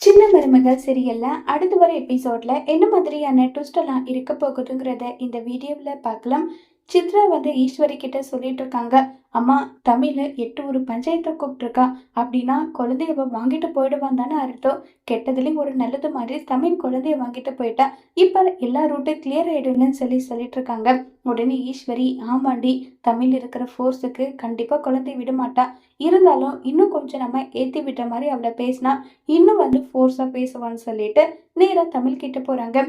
சின்ன மருமகள் சீரியல்ல அடுத்து வர எபிசோட்ல என்ன மாதிரியான ட்விஸ்ட் எல்லாம் இருக்க போகுதுங்கிறத இந்த வீடியோவில் பார்க்கலாம். சித்ரா ஈஸ்வரி கிட்ட சொல்லிட்டு இருக்காங்க, அம்மா தமிழ் 8 ஒரு பஞ்சாயத்தை கூப்பிட்டுருக்கா, அப்படின்னா குழந்தைய வாங்கிட்டு போயிடுவான் தானே அர்த்தம். கெட்டதுலேயும் ஒரு நல்லது மாதிரி தமிழ் குழந்தைய வாங்கிட்டு போயிட்டா இப்ப எல்லா ரூட்டும் கிளியர் ஆயிடுன்னு சொல்லிட்டு இருக்காங்க. உடனே ஈஸ்வரி, ஆமாண்டி, தமிழ் இருக்கிற ஃபோர்ஸுக்கு கண்டிப்பா குழந்தைய விட மாட்டா. இருந்தாலும் இன்னும் கொஞ்சம் நம்ம ஏத்தி விட்ட மாதிரி அவளை பேசினா இன்னும் ஃபோர்ஸா பேசுவான்னு சொல்லிட்டு நேரா தமிழ் கிட்ட போறாங்க.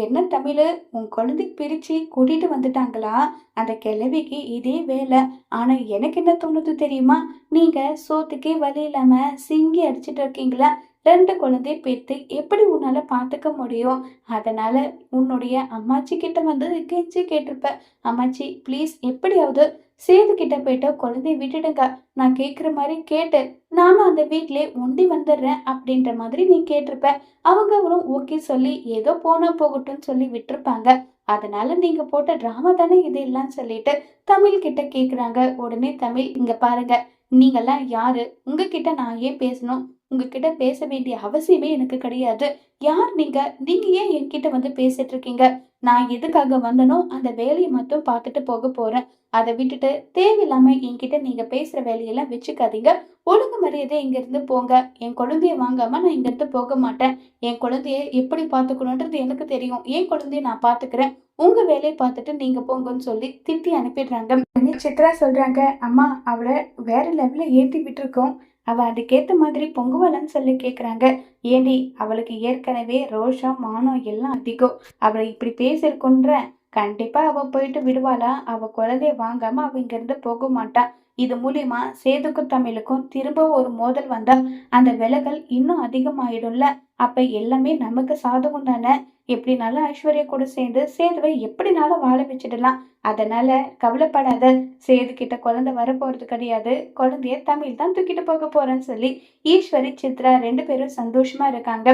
என்ன தமிழ், உன் குழந்தைக்கு பிரிச்சு கூட்டிட்டு வந்துட்டாங்களா? அந்த கிழவிக்கு இதே வேலை. ஆனா எனக்கு என்ன தோணுது தெரியுமா? நீங்க சோத்துக்கே வழி இல்லாம சிங்கி அடிச்சிட்டு இருக்கீங்களா? 2 குழந்தைய பெத்து எப்படி உன்னால பாத்துக்க முடியும்? அதனால உன்னுடைய அம்மாச்சி கிட்ட கெஞ்சி கேட்டிருப்ப, அம்மாச்சி ப்ளீஸ் எப்படியாவது சேது கிட்ட போயிட்டு குழந்தைய விட்டுடுங்க, நான் கேட்குற மாதிரி கேட்டு நானும் அந்த வீட்டிலே ஒண்டி வந்துடுறேன் அப்படின்ற மாதிரி நீ கேட்டிருப்ப. அவங்களும் ஓகே சொல்லி ஏதோ போனா போகட்டும்னு சொல்லி விட்டுருப்பாங்க. அதனால நீங்க போட்ட டிராமா தானே இது இல்லைன்னு சொல்லிட்டு தமிழ் கிட்ட கேக்குறாங்க. உடனே தமிழ், இங்க பாருங்க, நீங்கெல்லாம் யாரு? உங்ககிட்ட நான் ஏன் பேசணும்? உங்ககிட்ட பேச வேண்டிய அவசியமே எனக்கு கிடையாது. யார் நீங்க? நீங்க ஏன் என்கிட்ட பேசிட்டு இருக்கீங்க? நான் எதுக்காக வந்தனோ அந்த வேலையை மட்டும் பார்த்துட்டு போக போறேன். அதை விட்டுட்டு தேவையில்லாம என்கிட்ட நீங்க பேசுற வேலையெல்லாம் வச்சுக்காதீங்க. ஒழுங்கு மரியாதை இங்க இருந்து போங்க. என் குழந்தைய வாங்காம நான் இங்க இருந்து போக மாட்டேன். என் குழந்தைய எப்படி பாத்துக்கணும்ன்றது எனக்கு தெரியும். என் குழந்தைய நான் பாத்துக்கிறேன். உங்க வேலையை பார்த்துட்டு நீங்க போங்கன்னு சொல்லி திட்டி அனுப்பிடுறாங்க. உடனே சித்ரா சொல்றாங்க, அம்மா அவளை வேற லெவல்ல ஏத்தி விட்டுருக்கோம். அவ அதுக்கேத்த மாதிரி பொங்குவலன்னு சொல்லி கேக்குறாங்க. ஏண்டி, அவளுக்கு ஏற்கனவே ரோஷம் மானம் எல்லாம் அதிகம். அவளை இப்படி பேசிருக்குன்ற கண்டிப்பா அவ போயிட்டு விடுவாளா? அவ குழந்தைய வாங்காம அவ இங்க இருந்து போக மாட்டா. இது மூலியமா சேதுக்கும் தமிழுக்கும் திரும்ப ஒரு மோதல் வந்தா அந்த விலகல் இன்னும் அதிகமாயிடும்ல. அப்ப எல்லாமே நமக்கு சாதகம் தானே. எப்படினாலும் ஐஸ்வர்யா கூட சேர்ந்து சேதுவை எப்படினாலும் வாழ வச்சிடலாம். அதனால கவலைப்படாத, சேது கிட்ட குழந்தை வரப்போறது கிடையாது. குழந்தைய தமிழ் தான் தூக்கிட்டு போக போறேன்னு சொல்லி ஈஸ்வரி சித்ரா 2 பேரும் சந்தோஷமா இருக்காங்க.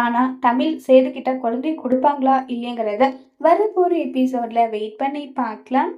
ஆனா தமிழ் சேது கிட்ட குழந்தைய கொடுப்பாங்களா இல்லைங்கிறத வரப்போற எபிசோட்ல வெயிட் பண்ணி பார்க்கலாம்.